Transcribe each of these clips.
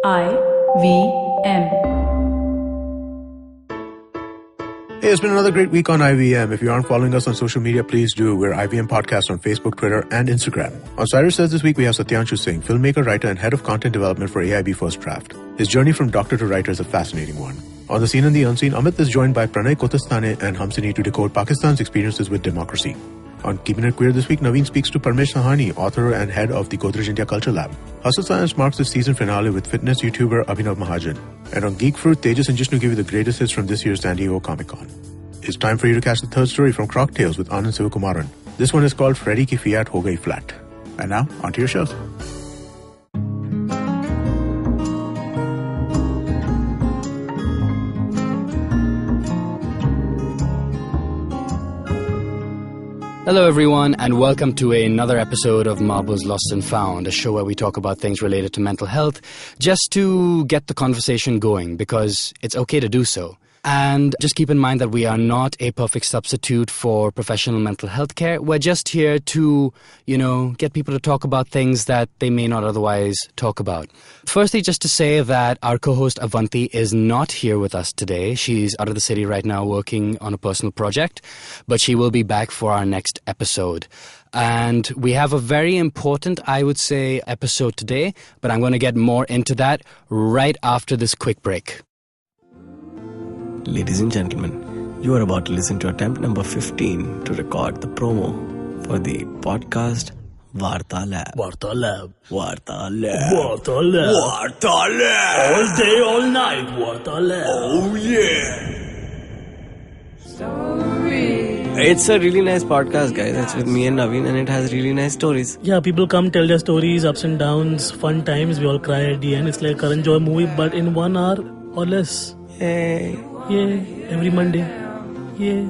IVM. Hey, it's been another great week on IVM. If you aren't following us on social media, please do. We're IVM Podcast on Facebook, Twitter, and Instagram. On Cyrus Says this week, we have Satyanshu Singh, filmmaker, writer, and head of content development for AIB First Draft. His journey from doctor to writer is a fascinating one. On The Scene and the Unseen, Amit is joined by Pranay Kotastane and Hamsini to decode Pakistan's experiences with democracy. On Keeping It Queer this week, Naveen speaks to Parmesh Sahani, author and head of the Godrej India Culture Lab. Hustle Science marks the season finale with fitness YouTuber Abhinav Mahajan. And on Geek Fruit, Tejas and Jishnu give you the greatest hits from this year's San Diego Comic-Con. It's time for you to catch the third story from Croc Tales with Anand Sivakumaran. This one is called Freddy Ki Fiat Ho Gayi Flat. And now, onto your shows. Hello everyone, and welcome to another episode of Marbles Lost and Found, a show where we talk about things related to mental health just to get the conversation going, because it's okay to do so. And just keep in mind that we are not a perfect substitute for professional mental health care. We're just here to, get people to talk about things that they may not otherwise talk about. Firstly, just to say that our co-host Avanti is not here with us today. She's out of the city right now working on a personal project, but she will be back for our next episode. And we have a very important, I would say, episode today, but I'm going to get more into that right after this quick break. Ladies and gentlemen, you are about to listen to attempt number 15 to record the promo for the podcast Vartalab. Vartalab. Vartalab. Vartalab. Vartalab. All day, all night, Vartalab. Oh yeah. It's a really nice podcast, guys. It's with me and Naveen, and it has really nice stories. Yeah, people come tell their stories, ups and downs, fun times. We all cry at the end. It's like a Karan Johar movie, but in 1 hour or less. Hey. Yeah, every Monday. Yeah.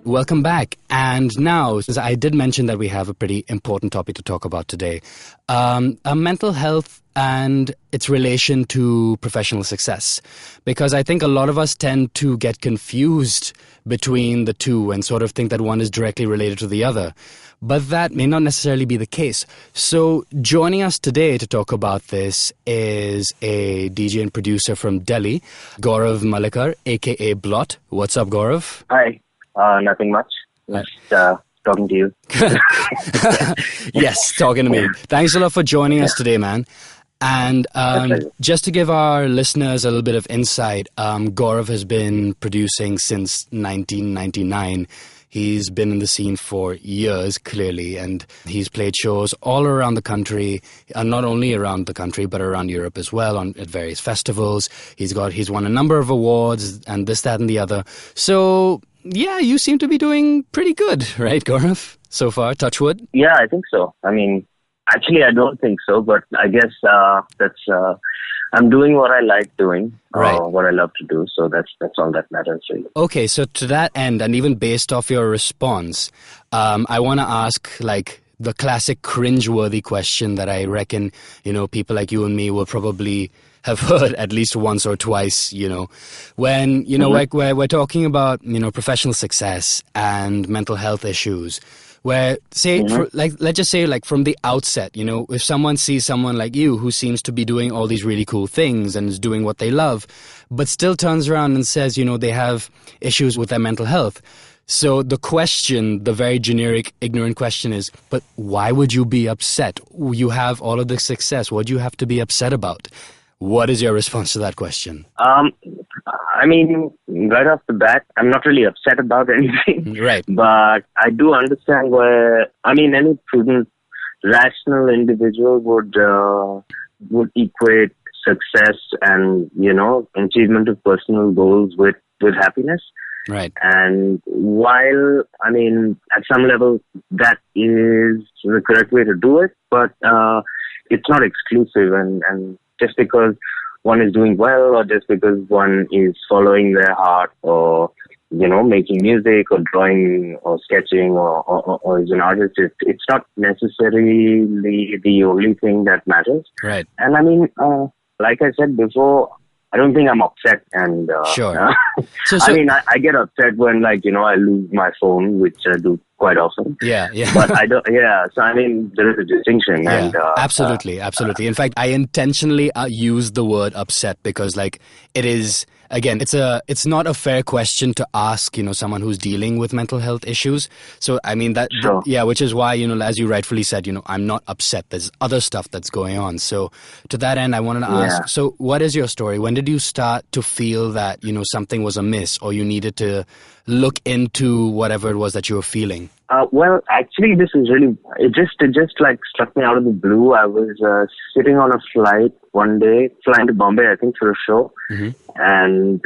Welcome back. And now, as I did mention that we have a pretty important topic to talk about today. Mental health and its relation to professional success. Because I think a lot of us tend to get confused between the two and sort of think that one is directly related to the other. But that may not necessarily be the case. So joining us today to talk about this is a DJ and producer from Delhi, Gaurav Malaker, a.k.a. BLOT. What's up, Gaurav? Hi. Nothing much. Just talking to you. Yes, talking to me. Thanks a lot for joining us today, man. And just to give our listeners a little bit of insight, Gaurav has been producing since 1999. He's been in the scene for years, clearly, and he's played shows all around the country, not only around the country, but around Europe as well, at various festivals. He's won a number of awards, and this, that, and the other. So, yeah, you seem to be doing pretty good, right, Gaurav, so far, touch wood? Yeah, I think so. I mean, actually, I don't think so, but I guess that's... I'm doing what I like doing, right. What I love to do, so that's all that matters, really. Okay, so to that end, and even based off your response, I want to ask, the classic cringe-worthy question that I reckon, people like you and me will probably have heard at least once or twice, when, we're talking about, professional success and mental health issues. Where, let's just say, from the outset, if someone sees someone like you who seems to be doing all these really cool things and is doing what they love, but still turns around and says, they have issues with their mental health. So the question, the very generic, ignorant question is, but why would you be upset? You have all of this success. What do you have to be upset about? What is your response to that question? I mean, right off the bat, I'm not really upset about anything. Right. But I do understand where, any prudent, rational individual would equate success and, achievement of personal goals with happiness. Right. And while, at some level, that is the correct way to do it, but it's not exclusive. And just because one is doing well, or just because one is following their heart, or making music or drawing or sketching or is an artist, it's not necessarily the only thing that matters. Right. And like I said before, I don't think I'm upset. And Sure. So, I mean, I get upset when, like, I lose my phone, which I do quite often. Yeah. But I don't. Yeah. So I mean, there is a distinction. Yeah, And absolutely. In fact, I intentionally use the word upset because, like, it is, again, it's not a fair question to ask, someone who's dealing with mental health issues. So, I mean, Sure. which is why, as you rightfully said, I'm not upset. There's other stuff that's going on. So, to that end, I wanted to ask, so what is your story? When did you start to feel that, something was amiss, or you needed to look into whatever it was that you were feeling? Well, actually, this is really, it just like struck me out of the blue. I was sitting on a flight one day, flying to Bombay, I think, for a show. Mm-hmm. And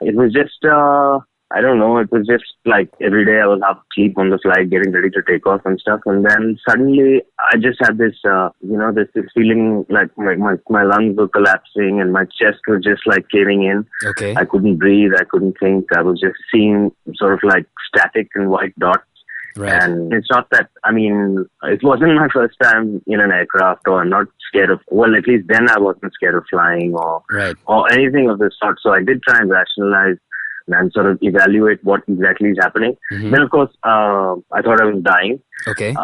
it was just, I don't know, it was just like every day I was half asleep on the flight, getting ready to take off and stuff. And then suddenly I just had this, this feeling like my lungs were collapsing and my chest was just like caving in. Okay. I couldn't breathe. I couldn't think. I was just seeing sort of like static and white dots. Right. And it's not that, I mean, it wasn't my first time in an aircraft, or I'm not scared of, well, at least then I wasn't scared of flying or anything of the sort. So I did try and rationalize and sort of evaluate what exactly is happening. Mm-hmm. Then, of course, I thought I was dying. Okay.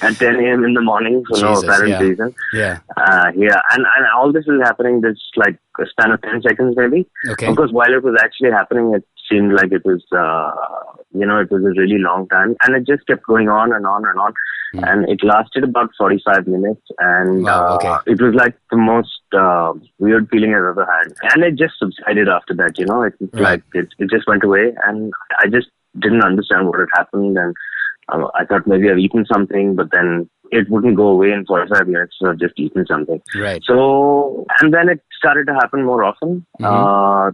At 10 a.m. in the morning for no apparent reason. Yeah. And all this is happening just like a span of 10 seconds maybe. Okay. Of course, while it was actually happening, it seemed like it was, it was a really long time. And it just kept going on and on and on. Mm. And it lasted about 45 minutes. And it was like the most weird feeling I've ever had. And it just subsided after that, It was like, it just went away. And I just didn't understand what had happened. And I thought maybe I've eaten something, but then it wouldn't go away in 45 minutes, so I've just eaten something. Right. So, and then it started to happen more often,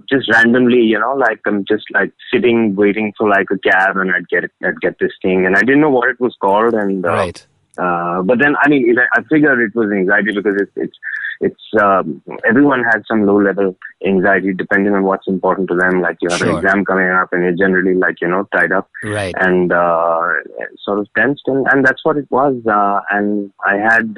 just randomly, like I'm just like sitting, waiting for like a cab, and I'd get this thing, and I didn't know what it was called, and but then, I mean, I figured it was anxiety because it's everyone has some low level anxiety depending on what's important to them. Like you have an exam coming up and you're generally like, tied up and sort of tensed, and that's what it was. And I had...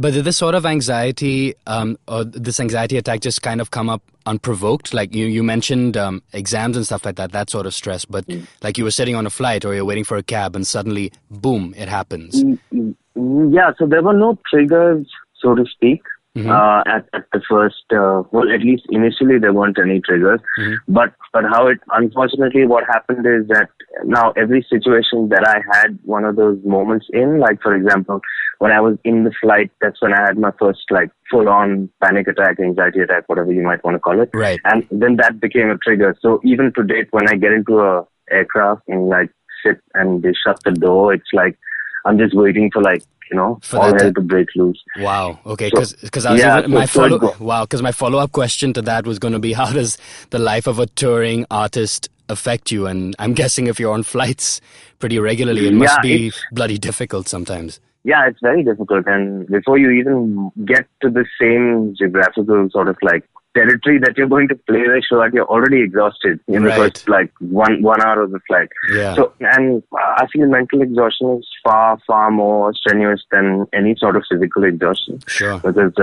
But did this sort of anxiety or this anxiety attack just kind of come up unprovoked? Like you mentioned exams and stuff like that sort of stress, but like you were sitting on a flight or you're waiting for a cab and suddenly, boom, it happens. Yeah, so there were no triggers, so to speak, at the first, at least initially there weren't any triggers. But unfortunately what happened is that now every situation that I had one of those moments in, like for example, when I was in the flight, that's when I had my first like full-on panic attack, anxiety attack, whatever you might want to call it. Right. And then that became a trigger. So even to date, when I get into a aircraft and like sit and they shut the door, it's like I'm just waiting for like, all hell to break loose. Wow. Okay. Because my follow-up question to that was going to be, how does the life of a touring artist affect you? And I'm guessing if you're on flights pretty regularly, it must be bloody difficult sometimes. Yeah, it's very difficult. And before you even get to the same geographical sort of like territory that you're going to play the show at, you're already exhausted in the first like one hour of the flight. Yeah. So, and I feel mental exhaustion is far, far more strenuous than any sort of physical exhaustion. Sure. Because,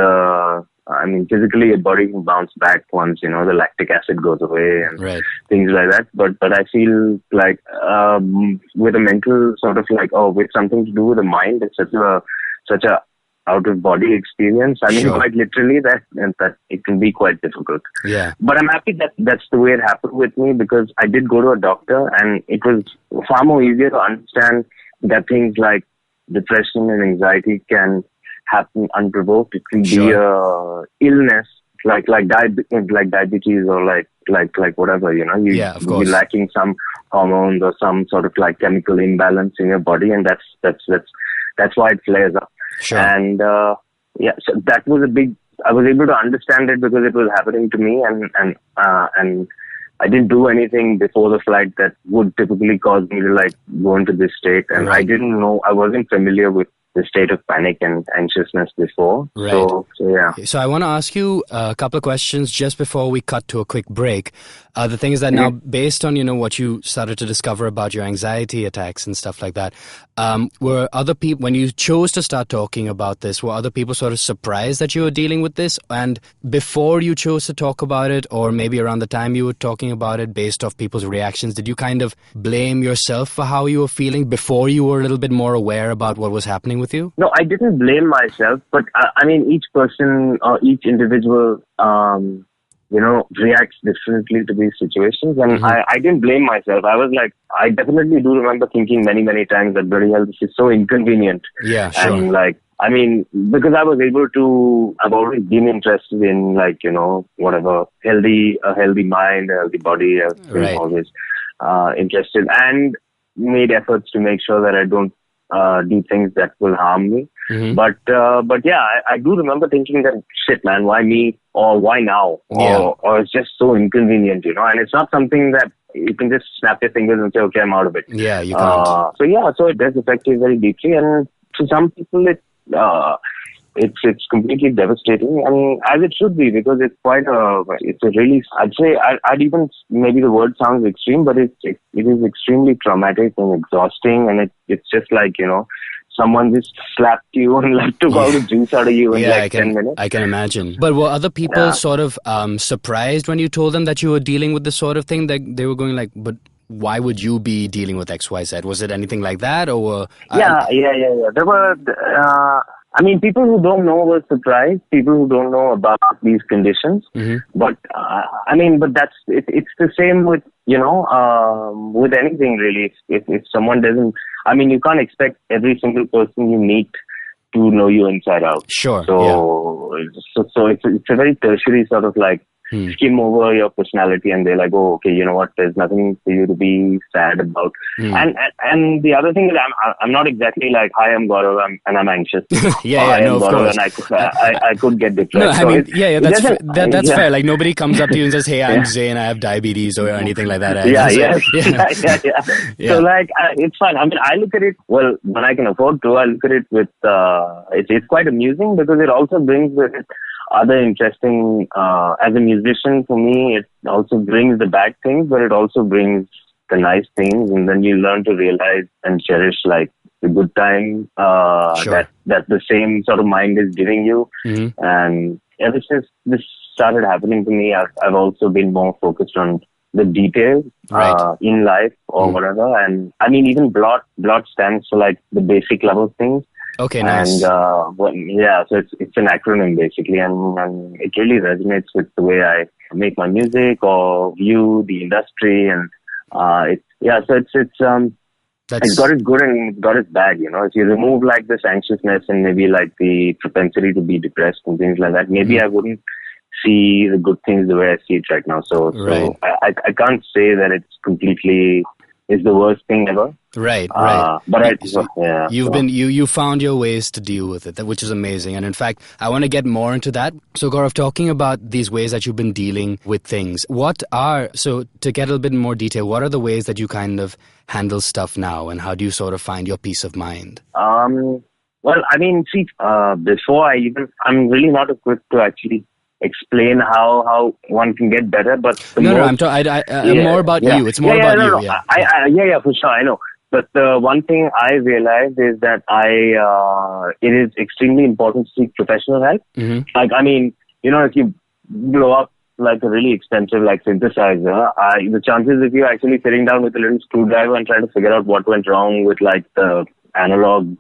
physically your body can bounce back once, the lactic acid goes away and things like that. But I feel like, with a mental sort of like, with something to do with the mind, it's such a out of body experience. I mean, quite literally that it can be quite difficult. Yeah. But I'm happy that that's the way it happened with me, because I did go to a doctor and it was far more easier to understand that things like depression and anxiety can happen unprovoked. It can be a illness like diabetes or like whatever, you're lacking some hormones or some sort of like chemical imbalance in your body, and that's why it flares up. Sure. And so that was I was able to understand it because it was happening to me, and I didn't do anything before the flight that would typically cause me to like go into this state, and I didn't know, I wasn't familiar with the state of panic and anxiousness before. Right. So yeah. So I want to ask you a couple of questions just before we cut to a quick break. The thing is that now, based on, what you started to discover about your anxiety attacks and stuff like that, were other people, when you chose to start talking about this, were other people sort of surprised that you were dealing with this? And before you chose to talk about it, or maybe around the time you were talking about it, based off people's reactions, did you kind of blame yourself for how you were feeling before you were a little bit more aware about what was happening with you? No, I didn't blame myself, but I mean, each person or each individual, reacts differently to these situations. And I didn't blame myself. I was like, I definitely do remember thinking many, many times that bloody hell, this is so inconvenient. Yeah, sure. And because I was able to, I've always been interested in whatever, a healthy mind, a healthy body. I've been always interested and made efforts to make sure that I don't do things that will harm me. But yeah, I do remember thinking that, shit, man, why me or why now? Or it's just so inconvenient, and it's not something that you can just snap your fingers and say, okay, I'm out of it. Yeah, you can't. So it does affect you very deeply, and to some people it's completely devastating, and as it should be, because it's a really, I'd say, I'd even, maybe the word sounds extreme, but it is extremely traumatic and exhausting, and it's just like, someone just slapped you and took all the juice out of you in 10 minutes. I can imagine. But were other people sort of surprised when you told them that you were dealing with this sort of thing? That they were going like, but why would you be dealing with XYZ? Was it anything like that, or? Yeah. There were. People who don't know were surprised. People who don't know about these conditions. But but that's it's the same with with anything really. If someone doesn't, you can't expect every single person you meet to know you inside out. Sure. So it's a very tertiary sort of skim over your personality, and they're like, oh, okay, you know what? There's nothing for you to be sad about. And the other thing is, I'm not exactly like, hi, I'm Gaurav, and I'm anxious. Of course. And I could get depressed. That's fair. Like, nobody comes up to you and says, hey, I'm Zain, I have diabetes or anything like that. Yeah. So it's fine. I look at it, well, when I can afford to, I look at it with, it's quite amusing, because it also brings with it other interesting, as a musician, for me, it also brings the bad things, but it also brings the nice things, and then you learn to realize and cherish the good time that the same sort of mind is giving you. And ever since this started happening to me, I've also been more focused on the details in life or whatever. And even BLOT stands for the basic level things. Okay, nice. And so it's an acronym basically, and it really resonates with the way I make my music or view the industry, and it's got its good and it's got its bad. If you remove this anxiousness and maybe the propensity to be depressed and things like that, maybe I wouldn't see the good things the way I see it right now. So I can't say that it's completely is the worst thing ever. Right. But you found your ways to deal with it, which is amazing. And in fact, I want to get more into that. So Gaurav, talking about these ways that you've been dealing with things, so to get a little bit more detail, what are the ways that you kind of handle stuff now, and how do you sort of find your peace of mind? Before I'm really not equipped to actually explain how one can get better, but more about you. It's more about you. Yeah, for sure, I know. But the one thing I realized is that it is extremely important to seek professional help. If you blow up a really expensive synthesizer, the chances of you actually sitting down with a little screwdriver and trying to figure out what went wrong with the analog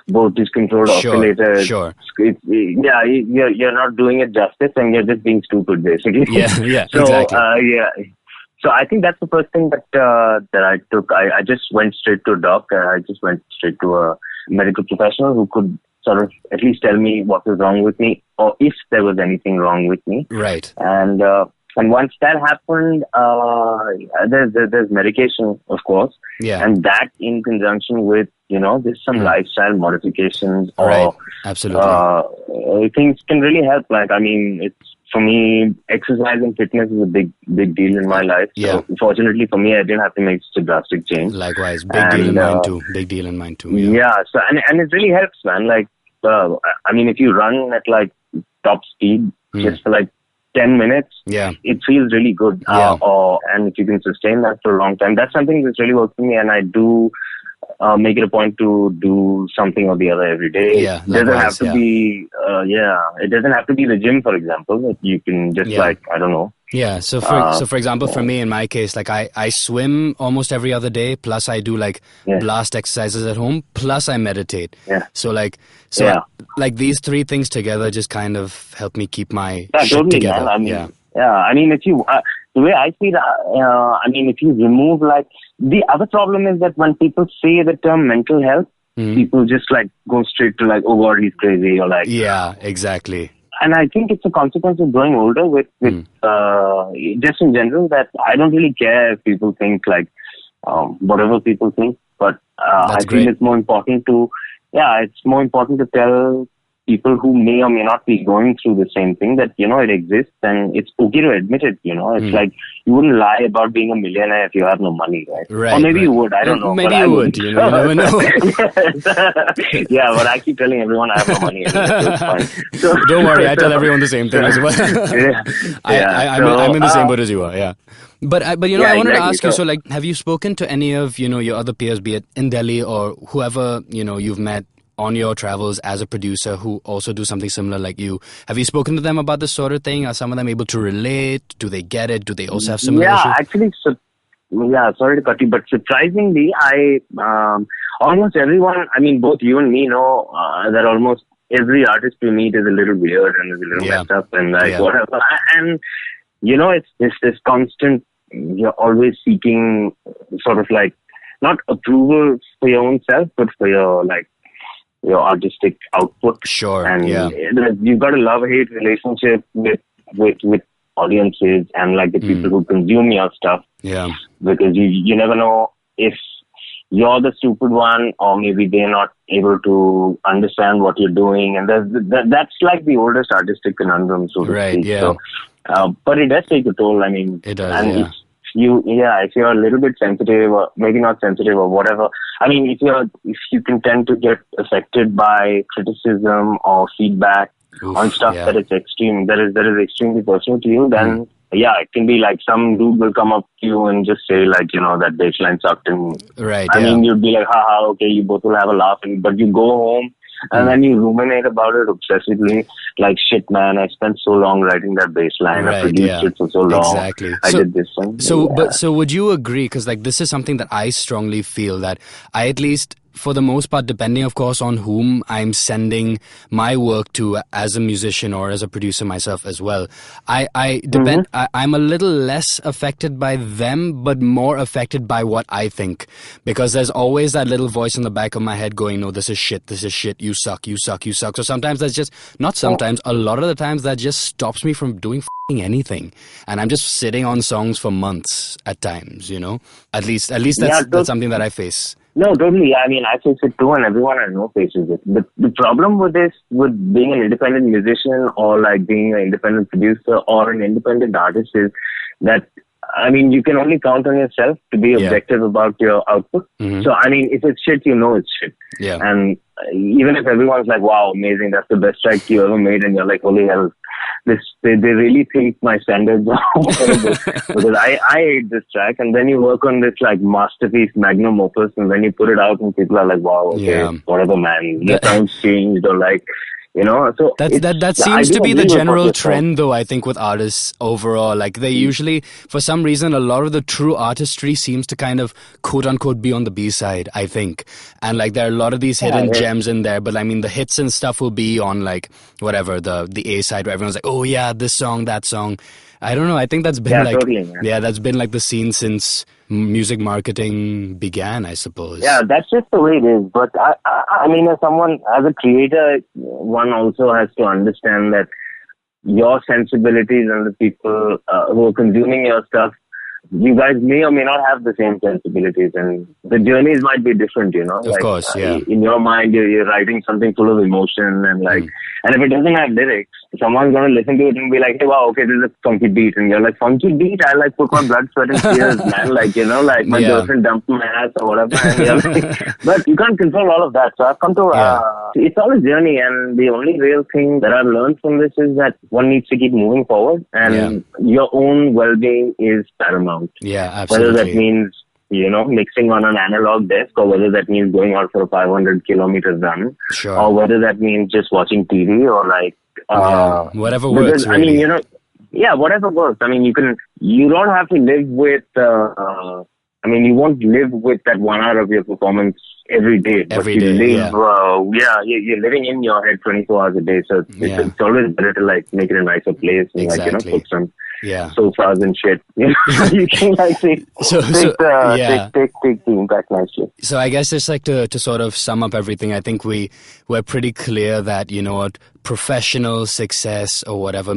voltage controlled oscillators. Sure. You're not doing it justice, and you're just being stupid, basically. Yeah, so, exactly. So I think that's the first thing that I took. I just went straight to a doctor. I just went straight to a medical professional who could sort of at least tell me what was wrong with me, or if there was anything wrong with me. Right. And once that happened, there's medication, of course. Yeah. And that in conjunction with, there's some lifestyle modifications or absolutely. Things can really help. It's for me, exercise and fitness is a big deal in my life. Yeah. So fortunately for me, I didn't have to make such a drastic change. Likewise, big deal in mine too. Big deal in mine too. Yeah. So and it really helps, man. Like, I mean, if you run at like top speed just for like 10 minutes, it feels really good. And if you can sustain that for a long time, that's something that's really worked for me. And I do make it a point to do something or the other every day. Yeah, it doesn't have to be, it doesn't have to be the gym, for example. You can just like, I don't know. Yeah. So for example, for me, in my case, like I swim almost every other day, plus I do like blast exercises at home, plus I meditate. Yeah. So like these three things together just kind of help me keep my shit totally, together. Man. I mean, if you, the way I see it, I mean, if you remove like, the other problem is that when people say the term mental health, people just like go straight to like, oh God, he's crazy, or like. Yeah, exactly. And I think it's a consequence of growing older with just in general, that I don't really care if people think like, whatever people think, but I feel it's more important to, tell people who may or may not be going through the same thing that, you know, it exists and it's okay to admit it, you know. It's like, you wouldn't lie about being a millionaire if you have no money, right? Or maybe you would, I don't know. Maybe you would, you know, you never know. Yeah, but I keep telling everyone I have no money. So it's fine. So, don't worry, I tell everyone the same thing as well. I'm in the same boat as you are, yeah. But you know, I wanted to ask you, so like, have you spoken to any of, you know, your other peers, be it in Delhi or whoever, you know, you've met on your travels as a producer who also do something similar like you? Have you spoken to them about this sort of thing? Are some of them able to relate? Do they get it? Do they also have similar issues? Actually, sorry to cut you, but surprisingly, almost everyone, I mean, both you and me know that almost every artist we meet is a little weird and is a little messed up and like whatever. And, you know, it's this constant, you're always seeking sort of like, not approval for your own self, but for your like, your artistic output. Sure. And you've got a love-hate relationship with audiences and like the people who consume your stuff. Yeah. Because you never know if you're the stupid one or maybe they're not able to understand what you're doing. And that's like the oldest artistic conundrum, so to speak. Yeah. So, but it does take a toll. I mean, it does, and if you're a little bit sensitive or maybe not sensitive or whatever, I mean, if you can tend to get affected by criticism or feedback on stuff that is extreme, that is extremely personal to you, then it can be like some dude will come up to you and just say like, you know, that baseline sucked, and I mean, you'd be like, haha, okay, you both will have a laugh, but you go home and then you ruminate about it obsessively, like, shit, man, I spent so long writing that bass line. I produced it for so long. Exactly. I did this thing. So would you agree, because like this is something that I strongly feel that I, at least for the most part, depending of course on whom I'm sending my work to as a musician or as a producer myself as well, I'm a little less affected by them, but more affected by what I think, because there's always that little voice in the back of my head going, no, this is shit, you suck. So sometimes that's just, not sometimes, a lot of the times that just stops me from doing anything, and I'm just sitting on songs for months at times, you know. At least that's something that I face. No, totally. I mean, I face it too, and everyone I know faces it. The problem with being an independent musician or like being an independent producer or an independent artist is that, I mean, you can only count on yourself to be objective about your output. So, I mean, if it's shit, you know it's shit. Yeah. And even if everyone's like, wow, amazing, that's the best track you ever made, and you're like, holy hell, they really think my standards are horrible, because I hate this track, and then you work on this like masterpiece, magnum opus, and then you put it out and people are like, wow, okay, whatever, man, the sound's changed, or like, you know. So that seems to be the general trend, though, I think, with artists overall. Like, they usually, for some reason, a lot of the true artistry seems to kind of quote unquote be on the B side, I think. And like, there are a lot of these hidden gems in there, but I mean, the hits and stuff will be on like whatever, the A side, where everyone's like, oh yeah, this song, that song. I don't know. I think that's been that's been like the scene since music marketing began, I suppose. Yeah, that's just the way it is. But I mean, as a creator, one also has to understand that your sensibilities and the people who are consuming your stuff, you guys may or may not have the same sensibilities, and the journeys might be different, you know. Of course, yeah. In your mind, you're writing something full of emotion, and like And if it doesn't have lyrics, someone's going to listen to it and be like, hey, wow, okay, this is a funky beat. And you're like, funky beat? I like put my blood, sweat and tears, man. Like, you know, like my girlfriend dumped my ass or whatever. And you're like, but you can't control all of that. So I've come to, it's all a journey. And the only real thing that I've learned from this is that one needs to keep moving forward. And your own well-being is paramount. Yeah, absolutely. Whether that means, you know, mixing on an analog desk, or whether that means going out for a 500-kilometer run, or whether that means just watching TV, or like whatever works. Really. I mean, you know, whatever works. I mean, you don't have to live with. I mean, you won't live with that 1 hour of your performance every day. Every day, you're living in your head 24 hours a day. So it's always better to like make it a nicer place and like, you know, put some sofas and shit. You know, you can like take the impact nicely. So I guess just like to sort of sum up everything, I think we're pretty clear that, you know what, professional success or whatever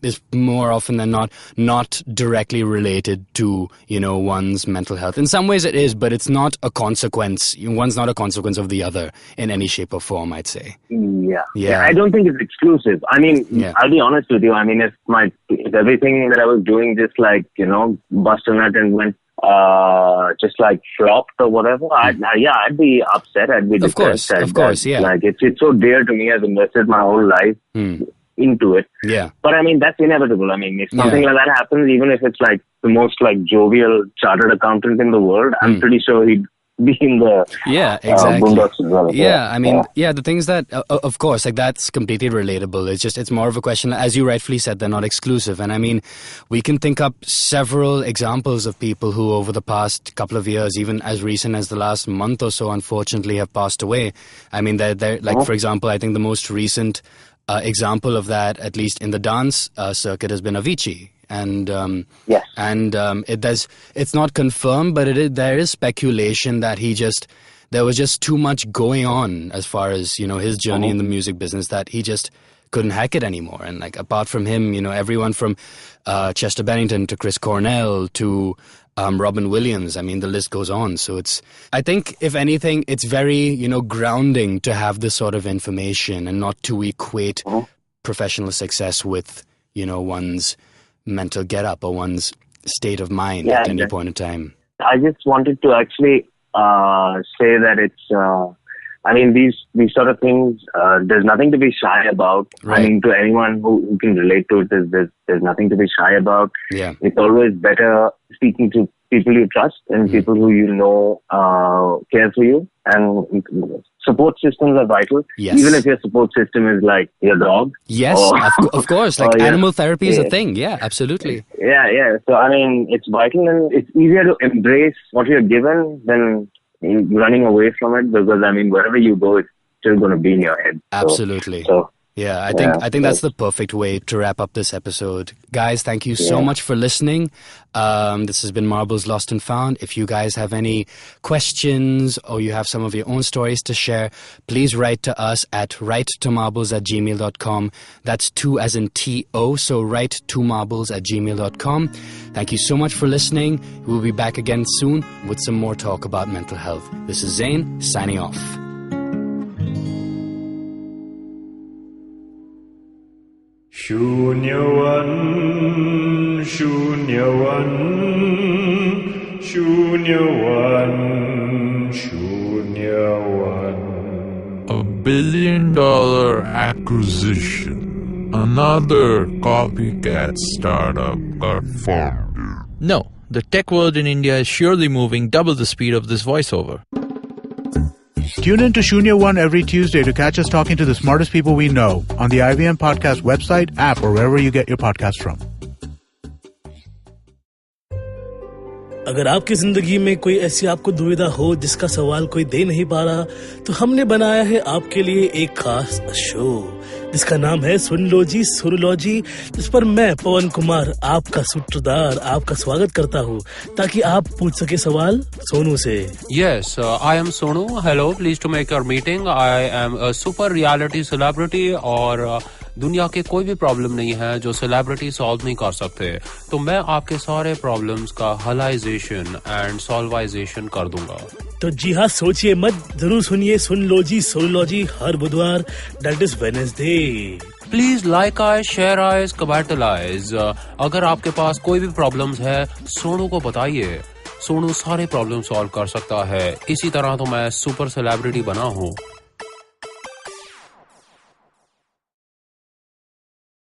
is more often than not directly related to, you know, one's mental health. In some ways it is, but it's not a consequence. One's not a consequence of the other in any shape or form, I'd say. Yeah. I don't think it's exclusive. I mean, I'll be honest with you. I mean, if everything that I was doing just like, you know, bust a nut and went just like flopped or whatever, I'd be upset. I'd be depressed. Of course, yeah. Like it's so dear to me. I've invested my whole life into it. Yeah. But I mean, that's inevitable. I mean, if something like that happens, even if it's like the most like jovial chartered accountant in the world, I'm pretty sure he'd be in the boondocks as well. I mean, the things that, of course, like that's completely relatable. It's more of a question, as you rightfully said, they're not exclusive. And I mean, we can think up several examples of people who over the past couple of years, even as recent as the last month or so, unfortunately have passed away. I mean, they're like, for example, I think the most recent example of that, at least in the dance circuit, has been Avicii. And it's not confirmed, but there is speculation that there was just too much going on as far as, you know, his journey in the music business, that he just couldn't hack it anymore. And like, apart from him, you know, everyone from Chester Bennington to Chris Cornell to Robin Williams, I mean, the list goes on. So I think, if anything, it's very, you know, grounding to have this sort of information and not to equate professional success with, you know, one's mental get-up or one's state of mind at any point in time. I just wanted to actually say that it's, I mean, these sort of things, there's nothing to be shy about. Right. I mean, to anyone who can relate to it, there's nothing to be shy about. Yeah. It's always better speaking to people you trust and people who you know care for you. And support systems are vital. Yes. Even if your support system is like your dog. Yes, of course. Like animal therapy is a thing. Yeah, absolutely. Yeah. So, I mean, it's vital, and it's easier to embrace what you're given than running away from it, because, I mean, wherever you go, it's still going to be in your head. Absolutely. Yeah, I think that's the perfect way to wrap up this episode. Guys, thank you so much for listening. This has been Marbles Lost and Found. If you guys have any questions or you have some of your own stories to share, please write to us at writetomarbles@gmail.com. That's 2 as in T-O, so writetomarbles@gmail.com. Thank you so much for listening. We'll be back again soon with some more talk about mental health. This is Zain, signing off. Shunyavan, Shunyavan, Shunyavan, Shunyavan. $1 billion acquisition. Another copycat startup got formed. No, the tech world in India is surely moving double the speed of this voiceover. Tune in to Shunya One every Tuesday to catch us talking to the smartest people we know on the IVM Podcast website, app, or wherever you get your podcasts from. अगर आपकी जिंदगी में कोई ऐसी आपको दुविधा हो जिसका सवाल कोई दे नहीं पा रहा, तो हमने बनाया है आपके लिए एक खास शो जिसका नाम है सुन लो जी सुरलॉजी, जिस पर मैं पवन कुमार आपका सूत्रधार आपका स्वागत करता हूँ ताकि आप पूछ सके सवाल सोनू से. Yes, I am Sonu. Hello, pleased to make your meeting. I am a super reality celebrity or दुनिया के कोई भी प्रॉब्लम नहीं है जो सेलिब्रिटी सॉल्व नहीं कर सकते, तो मैं आपके सारे प्रॉब्लम्स का हलाइजेशन एंड सॉल्वाइजेशन कर दूंगा। तो जी हाँ, सोचिए मत, जरूर सुनिए सुन लो जी सोलॉजी हर बुधवार, that is Wednesday. Please like आइज, शेयर आइज, कमेंटलाइज। अगर आपके पास कोई भी प्रॉब्लम्स है सोनू को बताइए, सोनू सारे प्रॉब्लम सॉल्व कर सकता है। इसी तरह तो मैं सुपर सेलिब्रिटी बना हूँ।